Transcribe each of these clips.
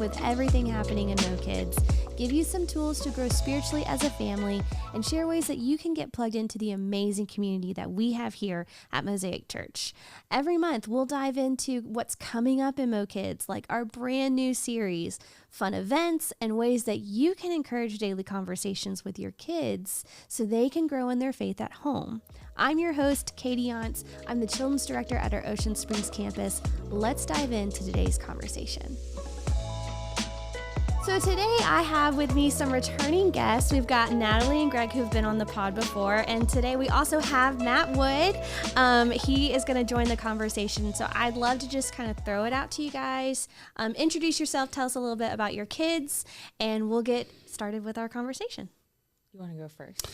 with everything happening in MoKids, give you some tools to grow spiritually as a family, and share ways that you can get plugged into the amazing community that we have here at Mosaic Church. Every month, we'll dive into what's coming up in MoKids, like our brand new series, fun events, and ways that you can encourage daily conversations with your kids so they can grow in their faith at home. I'm your host, Katie Yance. I'm the Children's Director at our Ocean Springs campus. Let's dive into today's conversation. So today I have with me some returning guests. We've got Natalie and Greg who've been on the pod before, and today we also have Matt Wood. He is going to join the conversation, so I'd love to just kind of throw it out to you guys. Introduce yourself, tell us a little bit about your kids, and we'll get started with our conversation. You want to go first?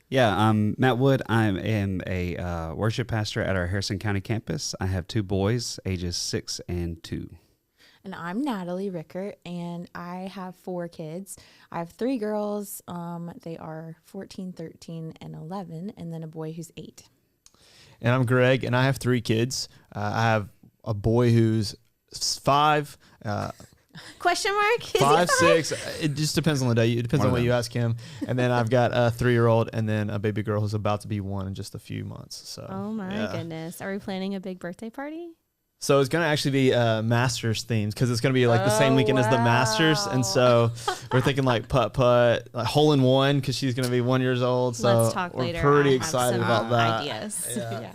Yeah, I'm Matt Wood. I am a worship pastor at our Harrison County campus. I have two boys, ages 6 and 2. And I'm Natalie Rickert, and I have 4 kids. I have 3 girls. They are 14, 13, and 11, and then a boy who's 8. And I'm Greg, and I have 3 kids. I have a boy who's 5. Question mark? 5, 6. It just depends on the day. It depends on what you ask him. And then I've got a 3-year-old, and then a baby girl who's about to be 1 in just a few months. So. Oh my goodness! Are we planning a big birthday party? So it's going to actually be Masters themed because it's going to be like the same weekend as the Masters. And so we're thinking like putt, like hole in one because she's going to be 1 year old. So let's talk later. We're pretty excited about that. Ideas. Yeah.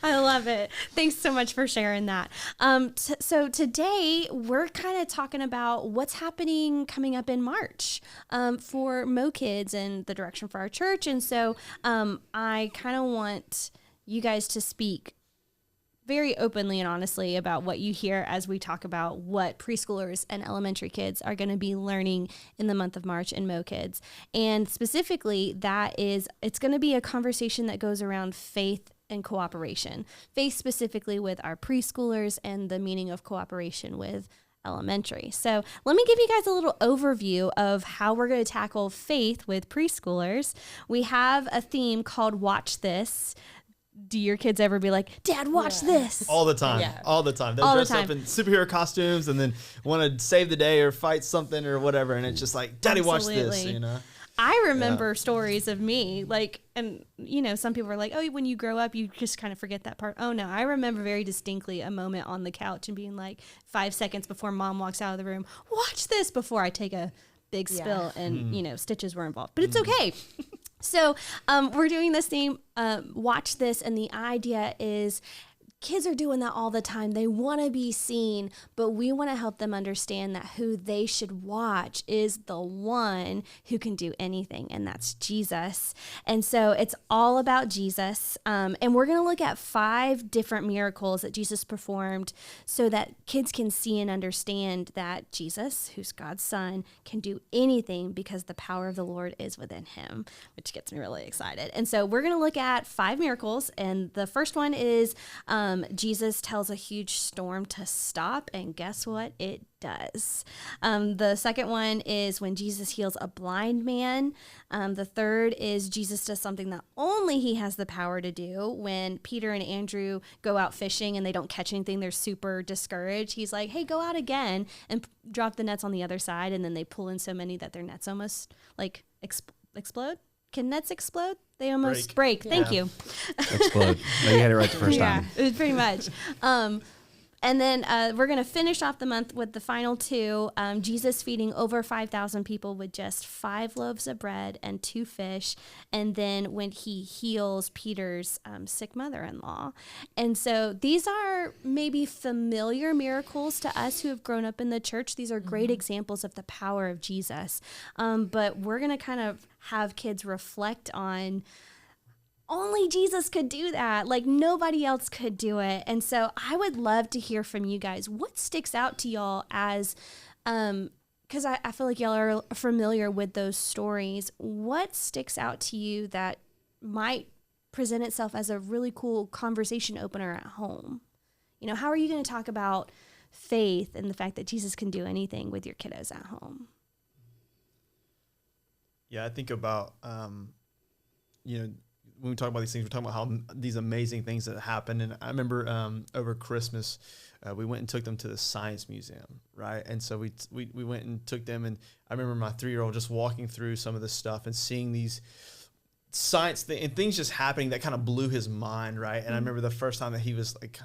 I love it. Thanks so much for sharing that. So today we're kind of talking about what's happening coming up in March for MoKids and the direction for our church. And so I kind of want you guys to speak very openly and honestly about what you hear as we talk about what preschoolers and elementary kids are going to be learning in the month of March in MoKids. And specifically, it's going to be a conversation that goes around faith and cooperation. Faith specifically with our preschoolers and the meaning of cooperation with elementary. So let me give you guys a little overview of how we're going to tackle faith with preschoolers. We have a theme called Watch This. Do your kids ever be like, Dad, watch this? All the time. Yeah. All the time. They All the dress time. up in superhero costumes and then want to save the day or fight something or whatever. And it's just like, Daddy, watch this, Absolutely. you know? I remember stories of me, like, and, you know, some people are like, oh, when you grow up, you just kind of forget that part. Oh, no, I remember very distinctly a moment on the couch and being like 5 seconds before Mom walks out of the room, watch this before I take a big spill and, you know, stitches were involved. But it's okay. So we're doing this theme, Watch This, and the idea is kids are doing that all the time. They want to be seen, but we want to help them understand that who they should watch is the one who can do anything, and that's Jesus. And so it's all about Jesus. And we're going to look at 5 different miracles that Jesus performed so that kids can see and understand that Jesus, who's God's son, can do anything because the power of the Lord is within him, which gets me really excited. And so we're going to look at 5 miracles. And the first one is Jesus tells a huge storm to stop, and guess what? It does. The second one is when Jesus heals a blind man. The third is Jesus does something that only he has the power to do. When Peter and Andrew go out fishing and they don't catch anything, they're super discouraged. He's like, hey, go out again and drop the nets on the other side. And then they pull in so many that their nets almost like explode. Can nets explode? They almost break. Yeah. Thank you. Explode. No, you had it right the first time. Yeah, it was pretty much. And then we're going to finish off the month with the final 2. Jesus feeding over 5,000 people with just 5 loaves of bread and 2 fish. And then when he heals Peter's sick mother-in-law. And so these are maybe familiar miracles to us who have grown up in the church. These are great examples of the power of Jesus. But we're going to kind of have kids reflect on only Jesus could do that. Like nobody else could do it. And so I would love to hear from you guys. What sticks out to y'all as, because I feel like y'all are familiar with those stories. What sticks out to you that might present itself as a really cool conversation opener at home? You know, how are you going to talk about faith and the fact that Jesus can do anything with your kiddos at home? Yeah, I think about, when we talk about these things, we're talking about how these amazing things that happen. And I remember over Christmas, we went and took them to the Science Museum, right? And so we went and took them, and I remember my 3-year-old just walking through some of this stuff and seeing these science and things just happening that kind of blew his mind, right? And I remember the first time that he was like,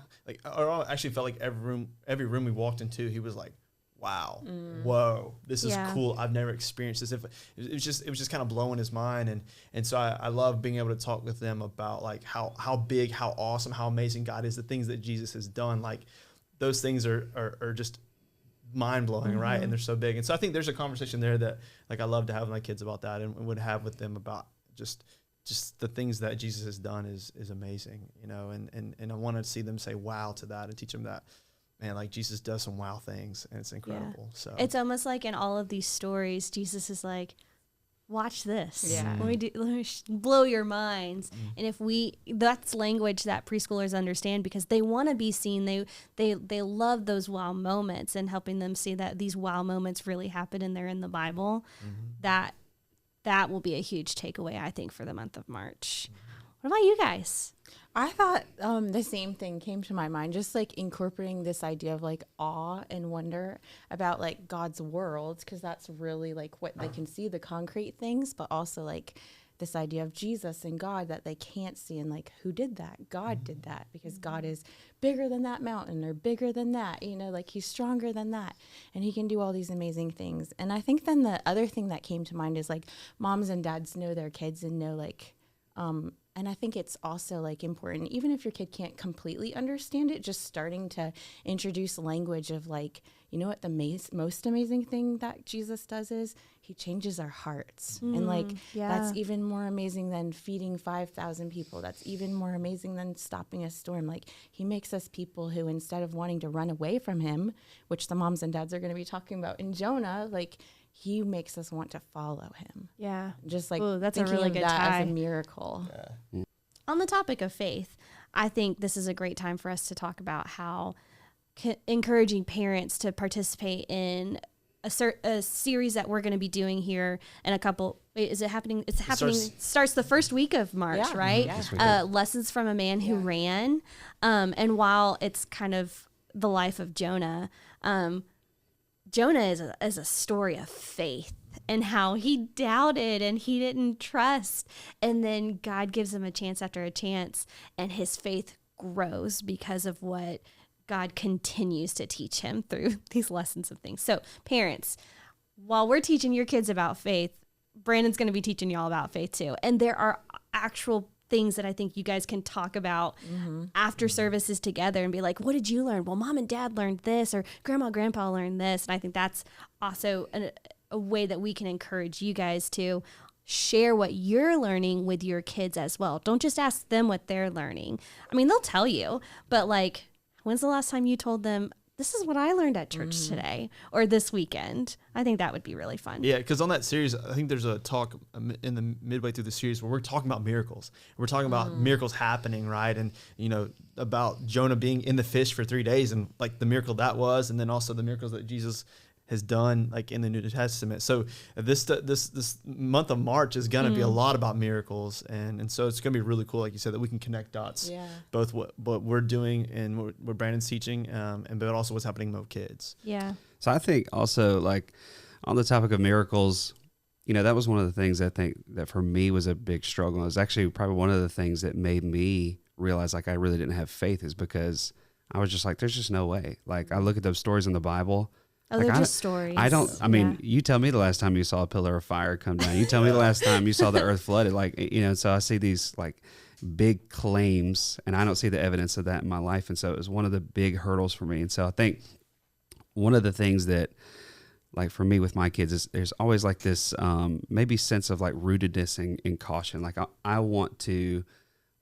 or I actually felt like every room we walked into, he was like, wow, whoa, this is cool. I've never experienced this. It was just kind of blowing his mind. And so I love being able to talk with them about like how big, how awesome, how amazing God is, the things that Jesus has done. Like those things are just mind blowing, right? And they're so big. And so I think there's a conversation there that like I love to have with my kids about that, and would have with them about just the things that Jesus has done is amazing, you know, and I want to see them say wow to that and teach them that, man, like Jesus does some wow things, and it's incredible. So it's almost like in all of these stories, Jesus is like, watch this. Yeah. Let me blow your minds. And if that's language that preschoolers understand, because they want to be seen. They love those wow moments, and helping them see that these wow moments really happen and they're in the Bible. That will be a huge takeaway, I think, for the month of March. What about you guys? I thought the same thing came to my mind, just like incorporating this idea of like awe and wonder about like God's world, because that's really like what they can see, the concrete things, but also like this idea of Jesus and God that they can't see, and like who did that? God did that, because God is bigger than that mountain or bigger than that, you know, like he's stronger than that, and he can do all these amazing things. And I think then the other thing that came to mind is like moms and dads know their kids and know like and I think it's also like important, even if your kid can't completely understand it, just starting to introduce language of like, you know what the most amazing thing that Jesus does is he changes our hearts. And like, that's even more amazing than feeding 5,000 people. That's even more amazing than stopping a storm. Like he makes us people who, instead of wanting to run away from him, which the moms and dads are going to be talking about in Jonah, like he makes us want to follow him. Yeah. Just like, that's a thinking really of good that tie. as a miracle. yeah. On the topic of faith, I think this is a great time for us to talk about how encouraging parents to participate in a series that we're going to be doing here in a couple. Wait, is it happening? It's happening. Starts the first week of March, right? Yeah. Lessons from a Man Who Ran. And while it's kind of the life of Jonah, Jonah is a story of faith and how he doubted and he didn't trust. And then God gives him a chance after a chance, and his faith grows because of what God continues to teach him through these lessons of things. So parents, while we're teaching your kids about faith, Brandon's going to be teaching y'all about faith too. And there are actual things that I think you guys can talk about after services together and be like, what did you learn? Well, mom and dad learned this, or grandma, grandpa learned this. And I think that's also a way that we can encourage you guys to share what you're learning with your kids as well. Don't just ask them what they're learning. I mean, they'll tell you, but like, when's the last time you told them, this is what I learned at church today or this weekend? I think that would be really fun. Yeah, because on that series, I think there's a talk in the midway through the series where we're talking about miracles. We're talking about miracles happening, right? And, you know, about Jonah being in the fish for 3 days and like the miracle that was, and then also the miracles that Jesus has done like in the New Testament. So this month of March is going to be a lot about miracles. And so it's going to be really cool, like you said, that we can connect dots, both what we're doing and what Brandon's teaching, but also what's happening in MoKids. Yeah. So I think also, like, on the topic of miracles, you know, that was one of the things I think that for me was a big struggle. It was actually probably one of the things that made me realize like I really didn't have faith, is because I was just like, there's just no way. Like I look at those stories in the Bible. Oh, Like, they're just stories. I mean, you tell me the last time you saw a pillar of fire come down. You tell me the last time you saw the earth flooded. Like, you know, so I see these like big claims and I don't see the evidence of that in my life. And so it was one of the big hurdles for me. And so I think one of the things that, like for me with my kids, is there's always like this maybe sense of like rootedness and caution. Like I want to,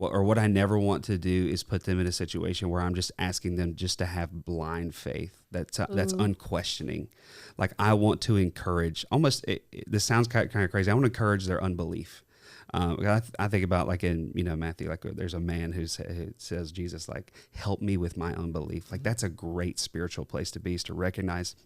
or what I never want to do is put them in a situation where I'm just asking them just to have blind faith that's unquestioning. Like I want to encourage, almost, this sounds kind of crazy, I want to encourage their unbelief. I think about like in, you know, Matthew, like there's a man who says, Jesus, like, help me with my unbelief. Like that's a great spiritual place to be, is to recognize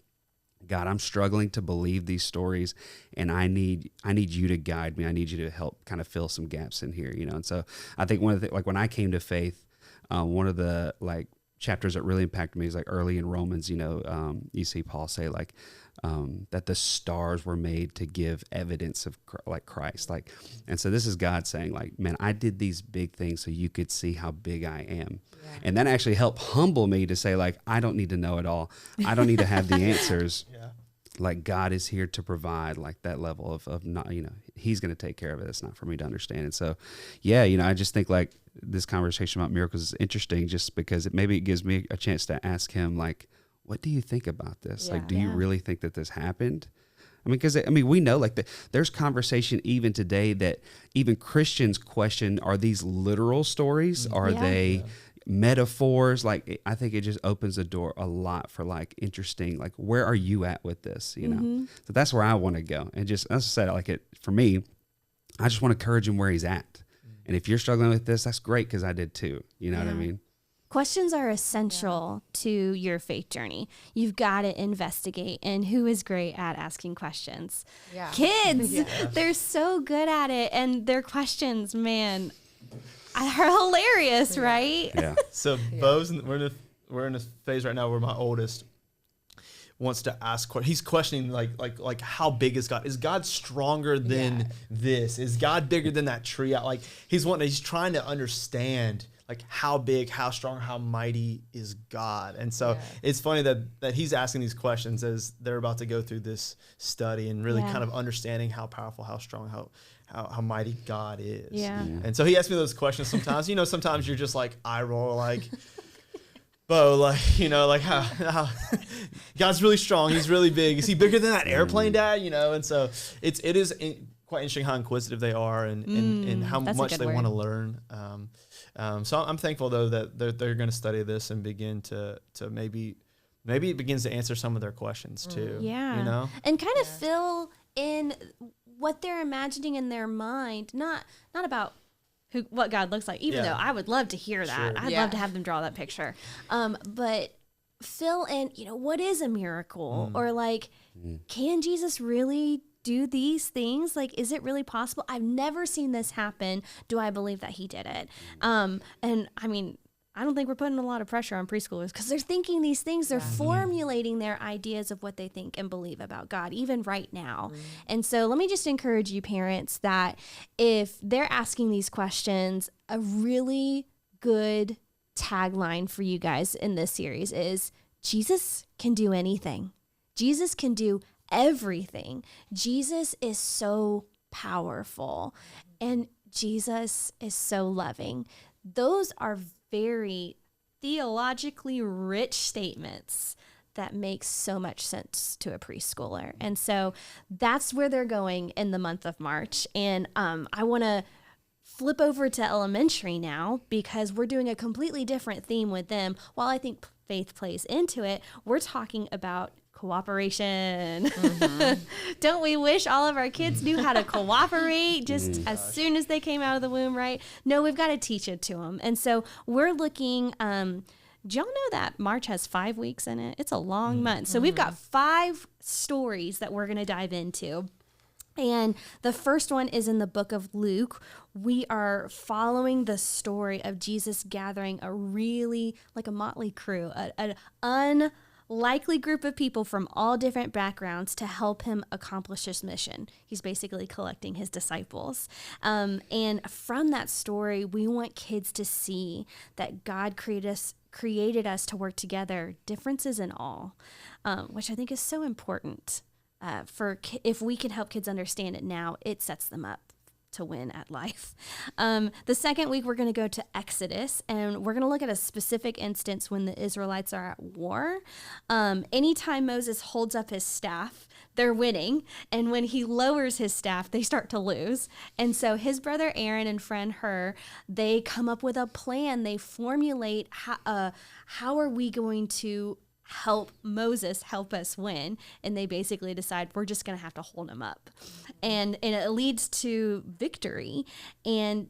God, I'm struggling to believe these stories, and I need you to guide me. I need you to help kind of fill some gaps in here, you know? And so I think one of the, like when I came to faith, one of the like chapters that really impacted me is like early in Romans, you know, you see Paul say like, that the stars were made to give evidence of like Christ. Like, and so this is God saying like, man, I did these big things so you could see how big I am. Yeah. And that actually helped humble me to say like, I don't need to know it all. I don't need to have the answers. Yeah. Like God is here to provide like that level of not, you know, he's going to take care of it. It's not for me to understand. And so, yeah, you know, I just think like this conversation about miracles is interesting just because maybe it gives me a chance to ask him like, what do you think about this? Yeah, like, do you really think that this happened? I mean, because, I mean, we know, like, there's conversation even today that even Christians question, are these literal stories? Are they metaphors? Like, I think it just opens the door a lot for, like, interesting, like, where are you at with this, you know? So that's where I want to go. And just, as I said, like, for me, I just want to encourage him where he's at. And if you're struggling with this, that's great, because I did too. You know what I mean? Questions are essential to your faith journey. You've got to investigate. And who is great at asking questions? Yeah. Kids. They're so good at it. And their questions, man, are hilarious, right? Yeah. So Bo's, we're in a phase right now where my oldest wants to ask questions. He's questioning like how big is God? Is God stronger than this? Is God bigger than that tree? Like he's trying to understand like how big, how strong, how mighty is God? And so it's funny that he's asking these questions as they're about to go through this study and really kind of understanding how powerful, how strong, how mighty God is. Yeah. And so he asks me those questions sometimes. You know, sometimes you're just like eye roll, like, Bo, like, you know, like how God's really strong. He's really big. Is he bigger than that airplane, Dad? You know, and so it is quite interesting how inquisitive they are and how much they want to learn. So I'm thankful though that they're going to study this and begin to maybe it begins to answer some of their questions too. Yeah. You know, and kind of fill in what they're imagining in their mind, not about what God looks like, even though I would love to hear that. I'd love to have them draw that picture. But fill in, you know, what is a miracle? Or like, can Jesus really do these things? Like, is it really possible? I've never seen this happen. Do I believe that he did it? And I mean, I don't think we're putting a lot of pressure on preschoolers because they're thinking these things. They're formulating their ideas of what they think and believe about God, even right now. And so let me just encourage you parents that if they're asking these questions, a really good tagline for you guys in this series is Jesus can do anything. Jesus can do everything. Jesus is so powerful and Jesus is so loving. Those are very theologically rich statements that make so much sense to a preschooler. And so that's where they're going in the month of March. And I want to flip over to elementary now because we're doing a completely different theme with them. While I think faith plays into it, we're talking about cooperation. Don't we wish all of our kids knew how to cooperate just as soon as they came out of the womb, right? No, we've got to teach it to them. And so we're looking, do y'all know that March has 5 weeks in it? It's a long month. So we've got 5 stories that we're going to dive into. And the first one is in the book of Luke. We are following the story of Jesus gathering a really, like a motley crew, an unlikely group of people from all different backgrounds to help him accomplish his mission. He's basically collecting his disciples. And from that story, we want kids to see that God created us to work together, differences and all, which I think is so important. If we can help kids understand it now, it sets them up to win at life. The second week, we're going to go to Exodus, and we're going to look at a specific instance when the Israelites are at war. Anytime Moses holds up his staff, they're winning, and when he lowers his staff, they start to lose. And so his brother Aaron and friend Hur, they come up with a plan. They formulate how are we going to help Moses help us win, and they basically decide we're just going to have to hold him up, and it leads to victory. And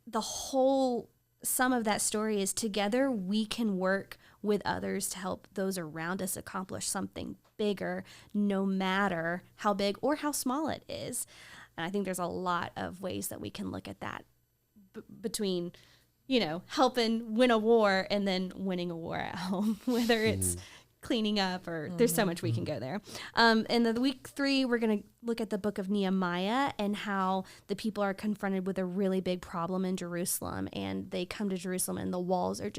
the whole sum of that story is together we can work with others to help those around us accomplish something bigger, no matter how big or how small it is. And I think there's a lot of ways that we can look at that between, helping win a war and then winning a war at home, whether it's cleaning up or there's so much we can go there. And then week 3, we're going to look at the book of Nehemiah and how the people are confronted with a really big problem in Jerusalem, and they come to Jerusalem and the walls are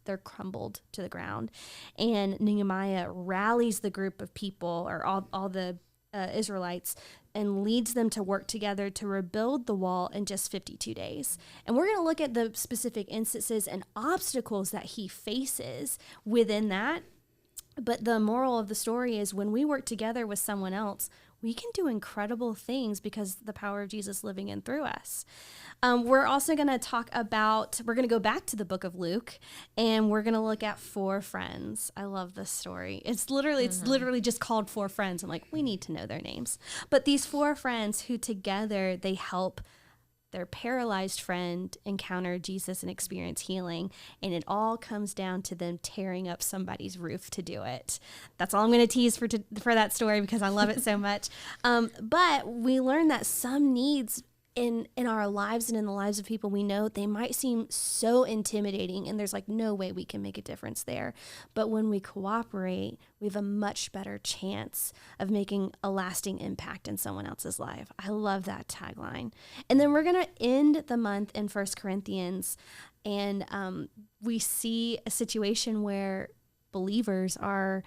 they're crumbled to the ground. And Nehemiah rallies the group of people, or all the Israelites, and leads them to work together to rebuild the wall in just 52 days. And we're going to look at the specific instances and obstacles that he faces within that. But the moral of the story is when we work together with someone else, we can do incredible things because the power of Jesus living in through us. We're also going to we're going to go back to the book of Luke, and we're going to look at 4 friends. I love this story. It's literally just called 4 friends. I'm like, we need to know their names. But these 4 friends who together, they help their paralyzed friend encounter Jesus and experience healing. And it all comes down to them tearing up somebody's roof to do it. That's all I'm going to tease for that story because I love it so much. But we learn that some needs in our lives and in the lives of people we know, they might seem so intimidating and there's like no way we can make a difference there. But when we cooperate, we have a much better chance of making a lasting impact in someone else's life. I love that tagline. And then we're going to end the month in 1 Corinthians, and we see a situation where believers are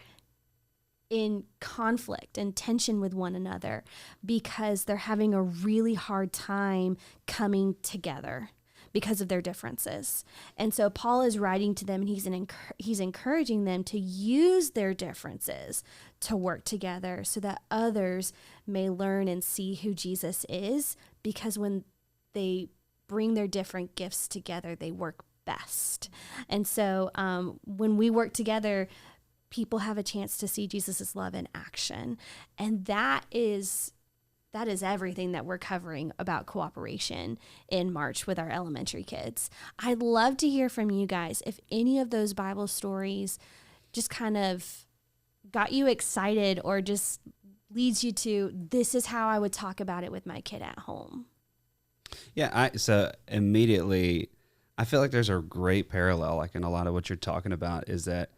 in conflict and tension with one another because they're having a really hard time coming together because of their differences. And so Paul is writing to them, and he's encouraging them to use their differences to work together so that others may learn and see who Jesus is, because when they bring their different gifts together, they work best. And so when we work together, people have a chance to see Jesus' love in action. And that is everything that we're covering about cooperation in March with our elementary kids. I'd love to hear from you guys if any of those Bible stories just kind of got you excited or just leads you to, this is how I would talk about it with my kid at home. Yeah, so immediately, I feel like there's a great parallel, like in a lot of what you're talking about, is that,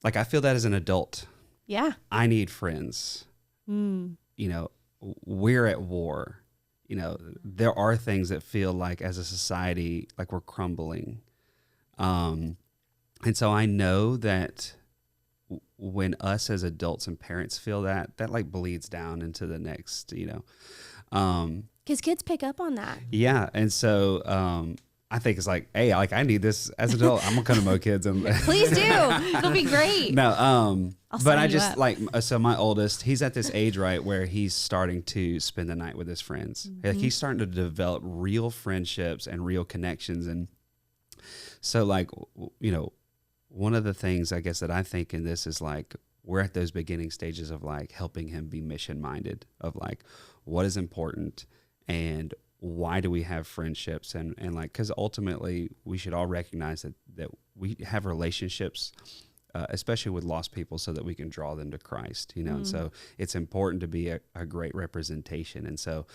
like, I feel that as an adult. Yeah. I need friends. We're at war. There are things that feel like, as a society, like we're crumbling. And so I know that when us as adults and parents feel that like bleeds down into the next, because kids pick up on that. Yeah. And so, I think it's like, hey, like I need this as an adult. I'm gonna come to MoKids and please do. It'll be great. No, but I just like, so my oldest, he's at this age, right, where he's starting to spend the night with his friends. Mm-hmm. Like he's starting to develop real friendships and real connections. And so like, one of the things I guess that I think in this is like, we're at those beginning stages of like helping him be mission minded, of like what is important and why do we have friendships, and like, because ultimately we should all recognize that we have relationships, especially with lost people, so that we can draw them to Christ, and so it's important to be a great representation. And so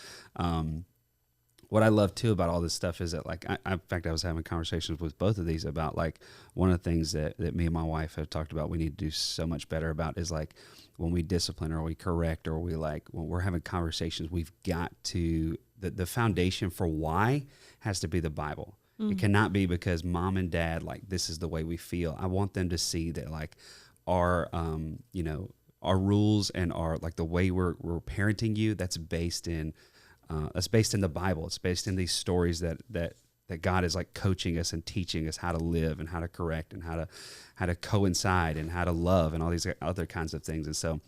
what I love too about all this stuff is that, like, in fact, I was having conversations with both of these about like one of the things that me and my wife have talked about we need to do so much better about is like when we discipline or we correct or we like when we're having conversations, we've got to the foundation for why has to be the Bible. It cannot be because mom and dad, like, this is the way we feel. I want them to see that like our rules and our, like, the way we're parenting you, that's based in the Bible. It's based in these stories that God is like coaching us and teaching us how to live and how to correct and how to coincide and how to love and all these other kinds of things. And so,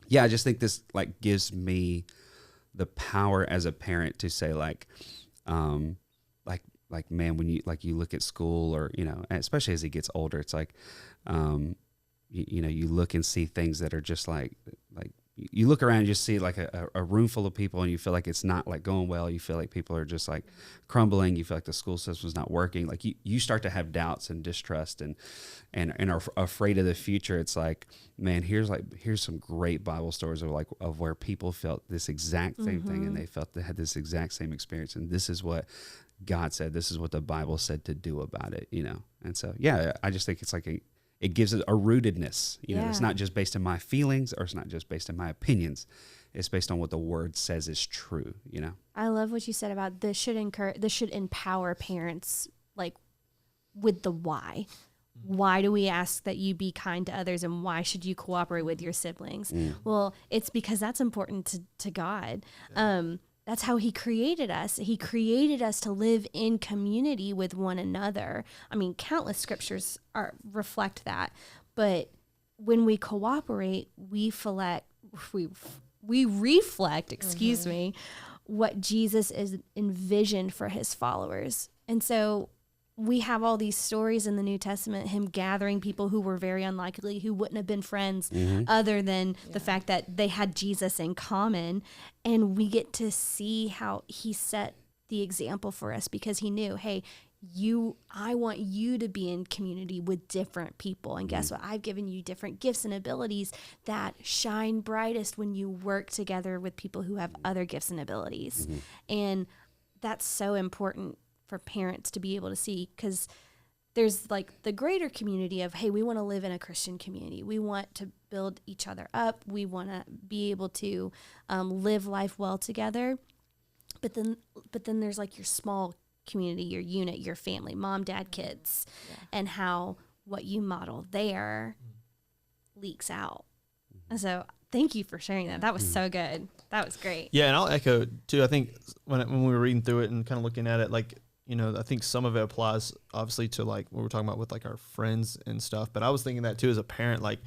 yeah, I just think this like gives me the power as a parent to say like man, when you look at school or, especially as he gets older, it's like, you look and see things that are just like you look around and just see like a room full of people and you feel like it's not like going well. You feel like people are just like crumbling. You feel like the school system's not working. Like you start to have doubts and distrust and are afraid of the future. It's like, man, here's some great Bible stories of where people felt this exact same thing, and they had this exact same experience. And this is what God said. This is what the Bible said to do about it, And so, yeah, I just think it's like it gives it a rootedness. It's not just based on my feelings, or it's not just based on my opinions. It's based on what the Word says is true. I love what you said about this should empower parents, like with the why. Why do we ask that you be kind to others, and why should you cooperate with your siblings? Well, it's because that's important to God. That's how he created us. He created us to live in community with one another. I mean, countless scriptures reflect that. But when we cooperate, we reflect, what Jesus is envisioned for his followers. And so we have all these stories in the New Testament, him gathering people who were very unlikely, who wouldn't have been friends other than the fact that they had Jesus in common. And we get to see how he set the example for us, because he knew, hey, I want you to be in community with different people. And guess what? I've given you different gifts and abilities that shine brightest when you work together with people who have other gifts and abilities. And that's so important for parents to be able to see, because there's like the greater community of, hey, we want to live in a Christian community. We want to build each other up. We want to be able to live life well together. But then there's like your small community, your unit, your family, mom, dad, kids, and how what you model there leaks out. And so thank you for sharing that. That was so good. That was great. Yeah, and I'll echo too. I think when we were reading through it and kind of looking at it, like, I think some of it applies obviously to like what we're talking about with like our friends and stuff. But I was thinking that too as a parent, like,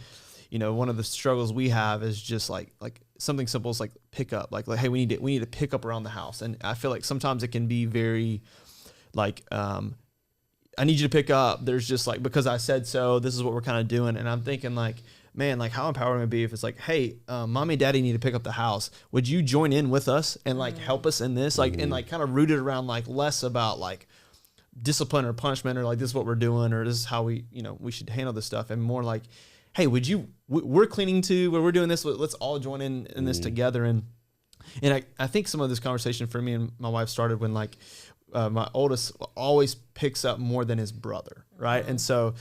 one of the struggles we have is just like something simple as like pick up, like hey, we need to pick up around the house. And I feel like sometimes it can be very like, I need you to pick up. There's just like, because I said so, this is what we're kind of doing. And I'm thinking like, man, like how empowering it would be if it's like, hey, mommy and daddy need to pick up the house. Would you join in with us and like help us in this? Like, and like kind of rooted around like less about like discipline or punishment or like this is what we're doing or this is how we, we should handle this stuff. And more like, hey, we're cleaning too, but we're doing this. Let's all join in this together. And I think some of this conversation for me and my wife started when like, my oldest always picks up more than his brother, right? And so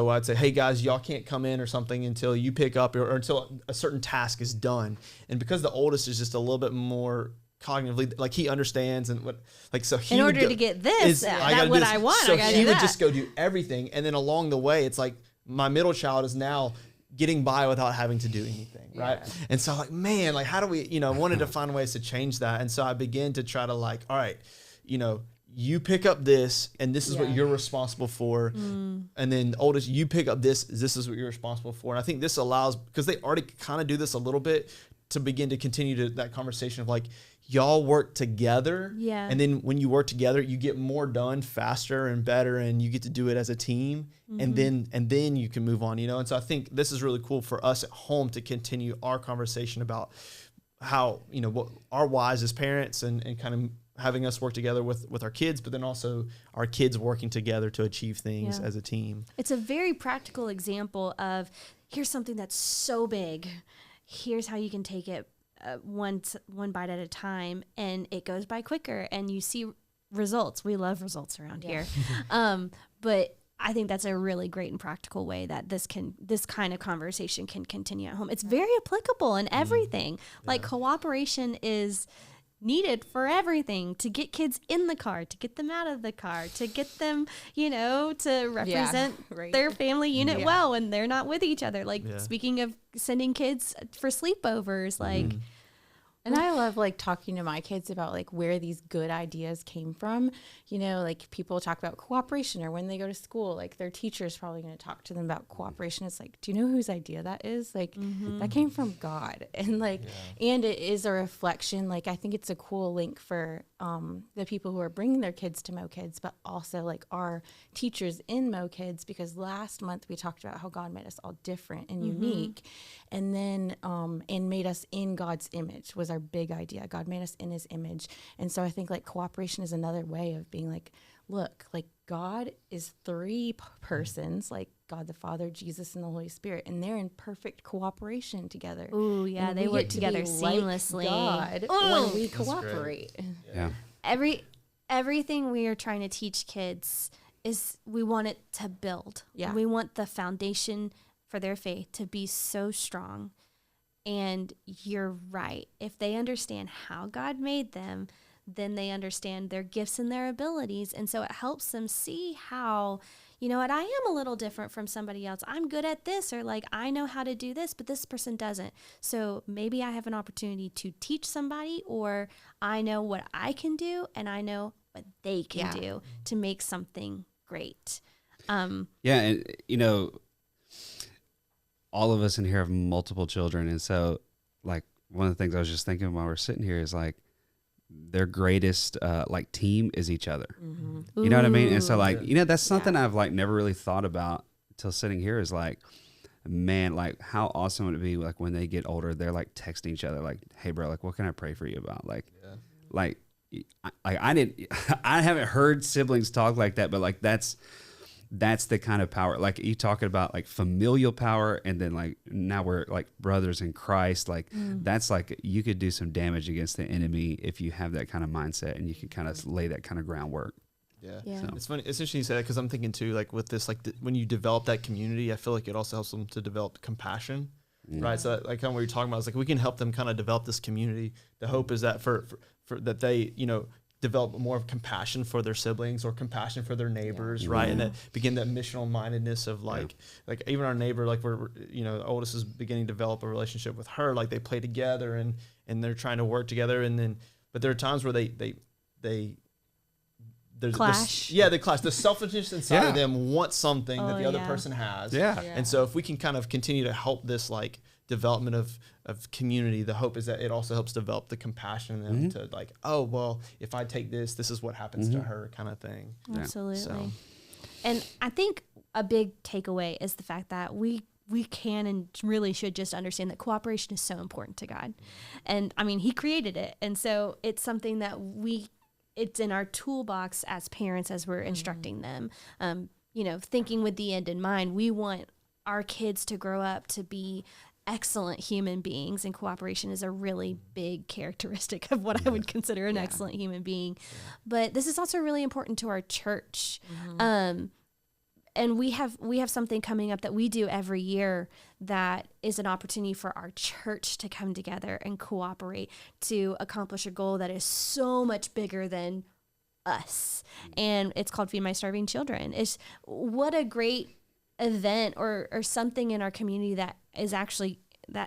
I'd say, hey guys, y'all can't come in or something until you pick up or until a certain task is done. And because the oldest is just a little bit more cognitively, like he understands and what, like, so he in order to get this, that's what I want. So he would just go do everything, and then along the way, it's like my middle child is now getting by without having to do anything, right? And so like, man, like how do we, wanted to find ways to change that, and so I began to try to like, all right, you pick up this, and this is what you're responsible for. And then oldest, you pick up this is what you're responsible for. And I think this allows, because they already kind of do this a little bit, to begin to continue that conversation of like, y'all work together. Yeah. And then when you work together, you get more done faster and better, and you get to do it as a team. And then you can move on, And so I think this is really cool for us at home to continue our conversation about how, what our whys as parents and kind of having us work together with our kids, but then also our kids working together to achieve things as a team. It's a very practical example of, here's something that's so big. Here's how you can take it one bite at a time, and it goes by quicker, and you see results. We love results around here. But I think that's a really great and practical way that this kind of conversation can continue at home. It's very applicable in everything. Like cooperation is needed for everything, to get kids in the car, to get them out of the car, to get them, to represent their family unit well when they're not with each other. Like speaking of sending kids for sleepovers, like And I love like talking to my kids about like where these good ideas came from. Like people talk about cooperation, or when they go to school, like their teacher's probably going to talk to them about cooperation. It's like, do you know whose idea that is? Like that came from God. And like, and it is a reflection. Like, I think it's a cool link for the people who are bringing their kids to MoKids, but also like our teachers in MoKids, because last month we talked about how God made us all different and unique, and then and made us in God's image was our big idea. God made us in his image. And so I think like cooperation is another way of being like, look, like God is three persons, like God the Father, Jesus, and the Holy Spirit, and they're in perfect cooperation together. Ooh, yeah, And they we work get to together be seamlessly. Like God when we cooperate. Yeah. Everything we are trying to teach kids is we want it to build. Yeah. We want the foundation for their faith to be so strong. And you're right. If they understand how God made them, then they understand their gifts and their abilities. And so it helps them see how, you know what, I am a little different from somebody else. I'm good at this, or like, I know how to do this, but this person doesn't. So maybe I have an opportunity to teach somebody, or I know what I can do and I know what they can do to make something great. Yeah. And, you know, all of us in here have multiple children. And so like one of the things I was just thinking while we're sitting here is like, their greatest like team is each other. You know what I mean? And so like, you know, that's something I've like never really thought about until sitting here is like, man, like how awesome would it be like when they get older, they're like texting each other like, hey bro, like what can I pray for you about? Like, I haven't heard siblings talk like that, but like that's the kind of power, like you talking about like familial power, and then like now we're like brothers in Christ. Like that's like you could do some damage against the enemy if you have that kind of mindset, and you can kind of lay that kind of groundwork. Yeah. So. It's funny. It's interesting you say that, because I'm thinking too, like with this, like when you develop that community, I feel like it also helps them to develop compassion, right? So like kind of what you're talking about is like we can help them kind of develop this community. The hope is that for that they, you know, develop more of compassion for their siblings or compassion for their neighbors, right? And that begin that missional mindedness of like even our neighbor, like we're you know, the oldest is beginning to develop a relationship with her, like they play together and they're trying to work together, and then but there are times where there's clash. They clash. The selfishness inside of them wants something that the other person has. And so if we can kind of continue to help this like development of community, the hope is that it also helps develop the compassion in them to like, oh, well, if I take this is what happens to her kind of thing. Absolutely. So. And I think a big takeaway is the fact that we can and really should just understand that cooperation is so important to God. And I mean, he created it. And so it's something that it's in our toolbox as parents, as we're instructing them, you know, thinking with the end in mind. We want our kids to grow up to be excellent human beings, and cooperation is a really big characteristic of what I would consider an excellent human being. But this is also really important to our church. And we have something coming up that we do every year that is an opportunity for our church to come together and cooperate to accomplish a goal that is so much bigger than us. And it's called Feed My Starving Children. It's what a great event or something in our community that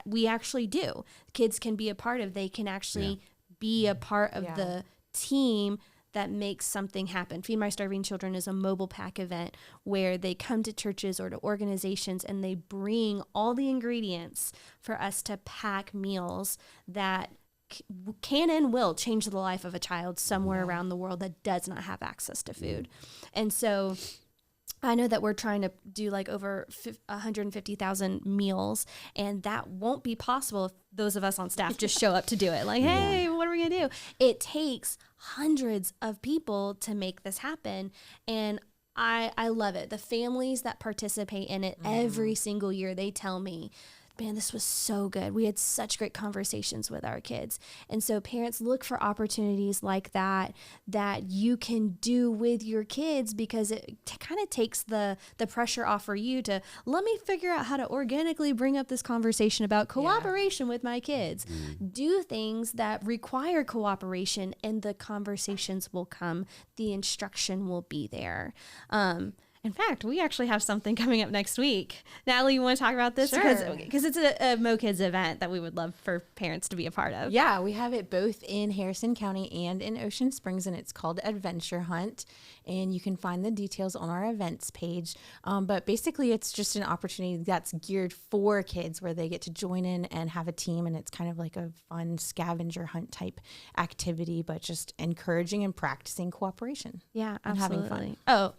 we actually do. Kids can be a part of. They can actually be a part of the team that makes something happen. Feed My Starving Children is a mobile pack event where they come to churches or to organizations and they bring all the ingredients for us to pack meals that can and will change the life of a child somewhere around the world that does not have access to food. And so I know that we're trying to do like over 150,000 meals, and that won't be possible if those of us on staff just show up to do it. Like, hey, what are we going to do? It takes hundreds of people to make this happen. And I love it. The families that participate in it every single year, they tell me, man, this was so good. We had such great conversations with our kids. And so parents, look for opportunities like that you can do with your kids, because it kind of takes the pressure off for you to, let me figure out how to organically bring up this conversation about cooperation with my kids. Do things that require cooperation, and the conversations will come. The instruction will be there. In fact, we actually have something coming up next week. Natalie, you want to talk about this? Sure. Because it's a MoKids event that we would love for parents to be a part of. Yeah, we have it both in Harrison County and in Ocean Springs, and it's called Adventure Hunt. And you can find the details on our events page. But basically, it's just an opportunity that's geared for kids where they get to join in and have a team. And it's kind of like a fun scavenger hunt type activity, but just encouraging and practicing cooperation. Yeah, and absolutely. having fun. Oh,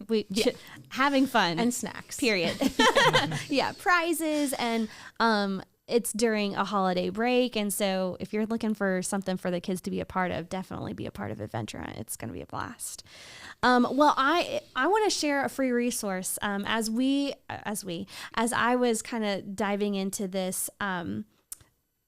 having fun. And snacks. Period. Yeah, prizes and it's during a holiday break, and so if you're looking for something for the kids to be a part of, definitely be a part of Adventure Hunt. It's going to be a blast. Well, I want to share a free resource as I was kind of diving into this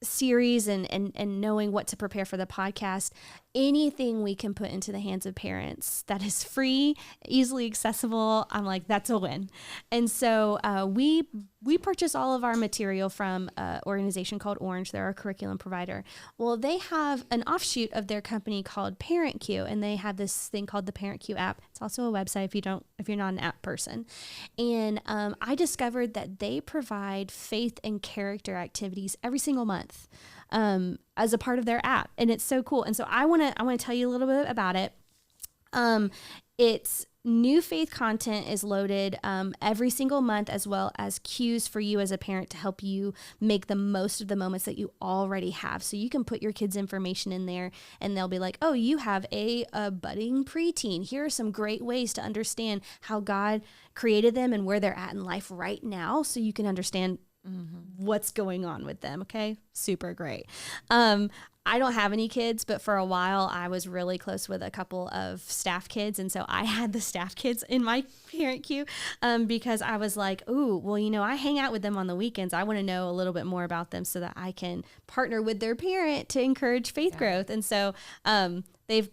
series and knowing what to prepare for the podcast. Anything we can put into the hands of parents that is free, easily accessible, I'm like, that's a win. And so we purchase all of our material from an organization called Orange. They're our curriculum provider. Well, they have an offshoot of their company called ParentQ, and they have this thing called the ParentQ app. It's also a website if you're not an app person. And I discovered that they provide faith and character activities every single month as a part of their app, and it's so cool. And so I want to tell you a little bit about it. It's new faith content is loaded every single month, as well as cues for you as a parent to help you make the most of the moments that you already have. So you can put your kids' information in there and they'll be like, oh, you have a budding preteen. Here are some great ways to understand how God created them and where they're at in life right now, so you can understand what's going on with them. Okay. Super great. I don't have any kids, but for a while I was really close with a couple of staff kids. And so I had the staff kids in my ParentQ because I was like, ooh, well, I hang out with them on the weekends. I want to know a little bit more about them so that I can partner with their parent to encourage faith growth. And so they've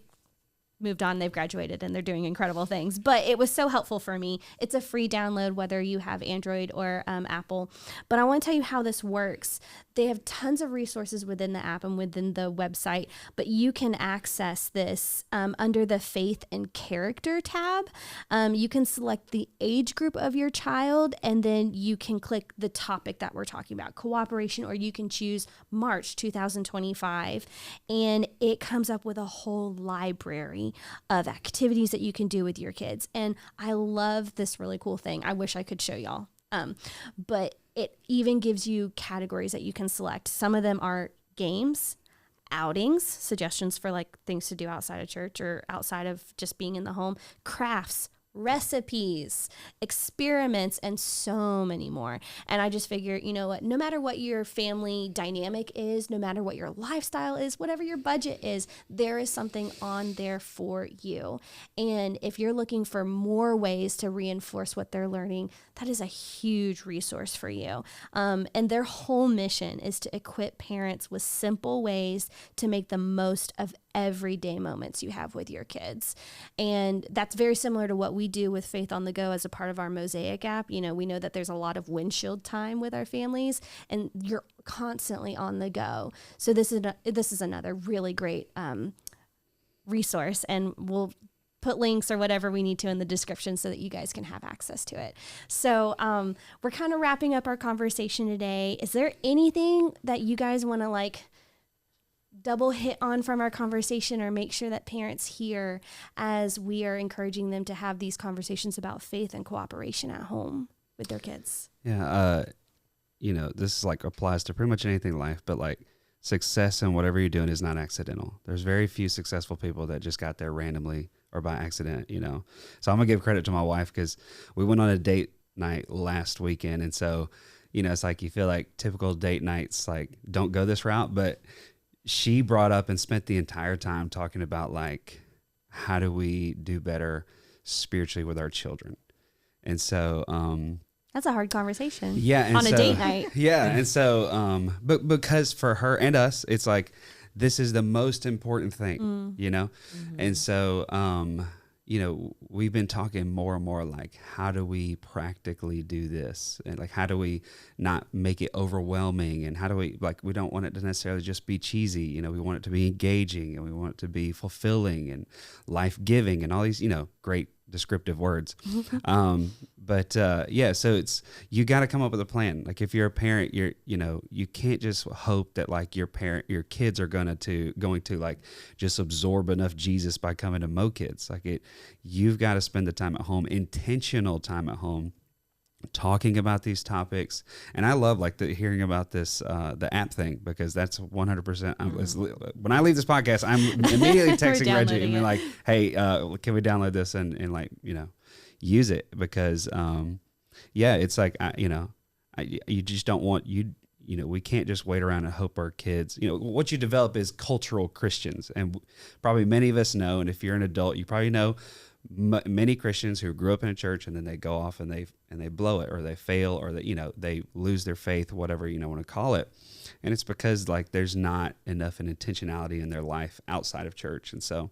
moved on, they've graduated, and they're doing incredible things. But it was so helpful for me. It's a free download, whether you have Android or Apple. But I want to tell you how this works. They have tons of resources within the app and within the website, but you can access this under the Faith and Character tab. You can select the age group of your child, and then you can click the topic that we're talking about, cooperation, or you can choose March 2025, and it comes up with a whole library of activities that you can do with your kids. And I love this really cool thing. I wish I could show y'all. But it even gives you categories that you can select. Some of them are games, outings, suggestions for like things to do outside of church or outside of just being in the home, crafts, recipes, experiments, and so many more. And I just figure, you know what, no matter what your family dynamic is, no matter what your lifestyle is, whatever your budget is, there is something on there for you. And if you're looking for more ways to reinforce what they're learning, that is a huge resource for you. And their whole mission is to equip parents with simple ways to make the most of everyday moments you have with your kids. And that's very similar to what we do with Faith on the Go as a part of our Mosaic app. We know that there's a lot of windshield time with our families, and you're constantly on the go. So this is another really great resource, and we'll put links or whatever we need to in the description so that you guys can have access to it. So we're kind of wrapping up our conversation today. Is there anything that you guys want to double hit on from our conversation, or make sure that parents hear as we are encouraging them to have these conversations about faith and cooperation at home with their kids? Yeah. This is applies to pretty much anything in life, but success in whatever you're doing is not accidental. There's very few successful people that just got there randomly or by accident, So I'm gonna give credit to my wife because we went on a date night last weekend. And so, it's you feel like typical date nights, don't go this route, but she brought up and spent the entire time talking about how do we do better spiritually with our children. And so, that's a hard conversation. Yeah. And on a date night. Yeah. And so, but because for her and us, it's this is the most important thing, Mm-hmm. And so, we've been talking more and more how do we practically do this, and how do we not make it overwhelming, and how do we we don't want it to necessarily just be cheesy, we want it to be engaging, and we want it to be fulfilling and life-giving and all these great descriptive words. But yeah, so you got to come up with a plan. Like if you're a parent, you can't just hope that like your kids are going to like just absorb enough Jesus by coming to MoKids. Like you've got to spend the time at home, intentional time at home, talking about these topics. And I love like hearing about this the app thing, because that's 100%. When I leave this podcast, I'm immediately texting Reggie and be like, hey, can we download this and like, use it, because it's like you just don't want we can't just wait around and hope our kids, what you develop is cultural Christians. And probably many of us know, and if you're an adult, you probably know many Christians who grew up in a church and then they go off and they blow it, or they fail, or they lose their faith, whatever want to call it. And it's because like there's not enough an intentionality in their life outside of church. And so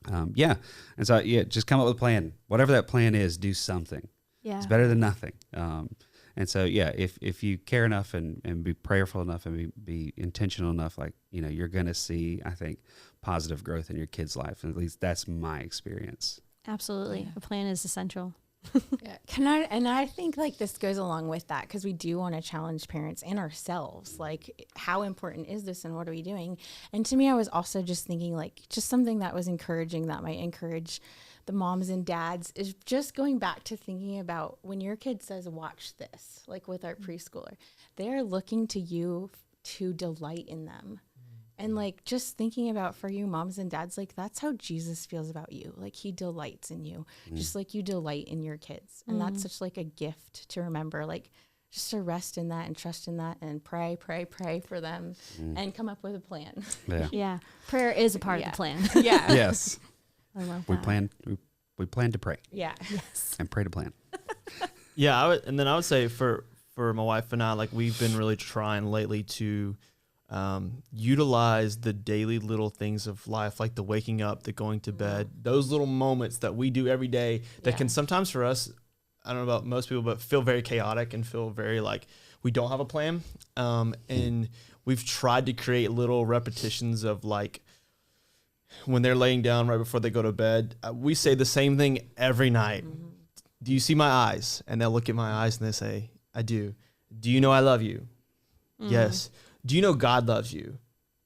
just come up with a plan. Whatever that plan is, do something. Yeah. It's better than nothing. And so, if you care enough and be prayerful enough and be intentional enough, like, you're going to see, I think, positive growth in your kid's life. And at least that's my experience. Absolutely. Yeah. A plan is essential. I think like this goes along with that, because we do want to challenge parents and ourselves, like how important is this and what are we doing? And to me, I was also just thinking like just something that was encouraging, that might encourage the moms and dads, is just going back to thinking about when your kid says, watch this, like with our preschooler, they're looking to you to delight in them. And like just thinking about for you moms and dads, like that's how Jesus feels about you. Like he delights in you, just like you delight in your kids. And that's such like a gift to remember, like just to rest in that and trust in that and pray for them and come up with a plan. Yeah. Prayer is a part of the plan. Yeah. Yes. I love that. We plan to pray. Yeah. Yes. And pray to plan. Yeah. I would say for my wife and I, like we've been really trying lately to utilize the daily little things of life, like the waking up, the going to bed, those little moments that we do every day that can sometimes for us, I don't know about most people, but feel very chaotic and feel very like we don't have a plan. And we've tried to create little repetitions of like when they're laying down right before they go to bed, we say the same thing every night. Do you see my eyes? And they'll look at my eyes and they say, I do. Do you know I love you? Yes. Do you know God loves you?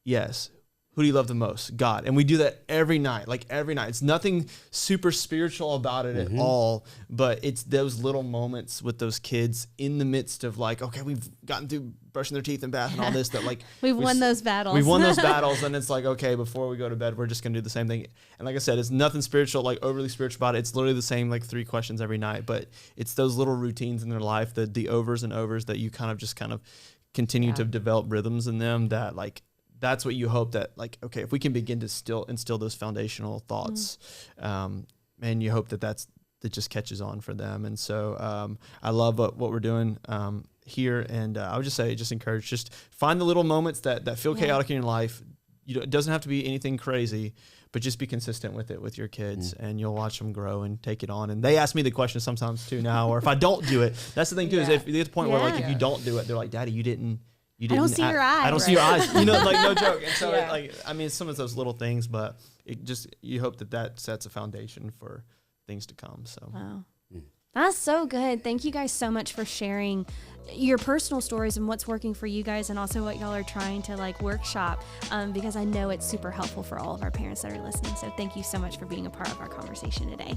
Yes. Who do you love the most? God. And we do that every night, like every night. It's nothing super spiritual about it at all, but it's those little moments with those kids in the midst of like, okay, we've gotten through brushing their teeth and bath and all this, that like we've won those battles. We've won those battles. And it's like, okay, before we go to bed, we're just going to do the same thing. And like I said, it's nothing spiritual, like overly spiritual about it. It's literally the same, like 3 questions every night, but it's those little routines in their life, the overs and overs that you kind of continue to develop rhythms in them, that like that's what you hope that like, okay, if we can begin to instill those foundational thoughts, and you hope that just catches on for them. And so I love what we're doing here, and I would just say, just encourage, just find the little moments that feel chaotic in your life. It doesn't have to be anything crazy, but just be consistent with it with your kids, and you'll watch them grow and take it on. And they ask me the question sometimes too now, or if I don't do it, that's the thing too, is if you get to the point where like if you don't do it, they're like, Daddy, you didn't. I don't see your eyes. I don't see your eyes. Like no joke. And so some of those little things, but it just, you hope that sets a foundation for things to come. So wow. That's so good. Thank you guys so much for sharing your personal stories and what's working for you guys, and also what y'all are trying to like workshop, because I know it's super helpful for all of our parents that are listening. So thank you so much for being a part of our conversation today.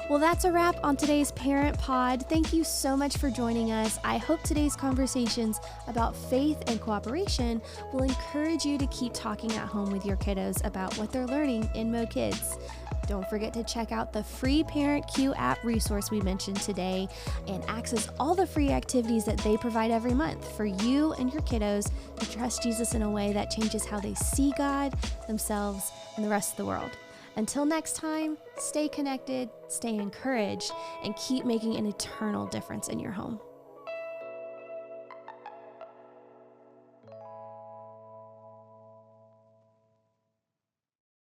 Well, that's a wrap on today's Parent Pod. Thank you so much for joining us. I hope today's conversations about faith and cooperation will encourage you to keep talking at home with your kiddos about what they're learning in MoKids. Don't forget to check out the free Parent Q app resource we mentioned today and access all the free activities that they provide every month for you and your kiddos to trust Jesus in a way that changes how they see God, themselves, and the rest of the world. Until next time, stay connected, stay encouraged, and keep making an eternal difference in your home.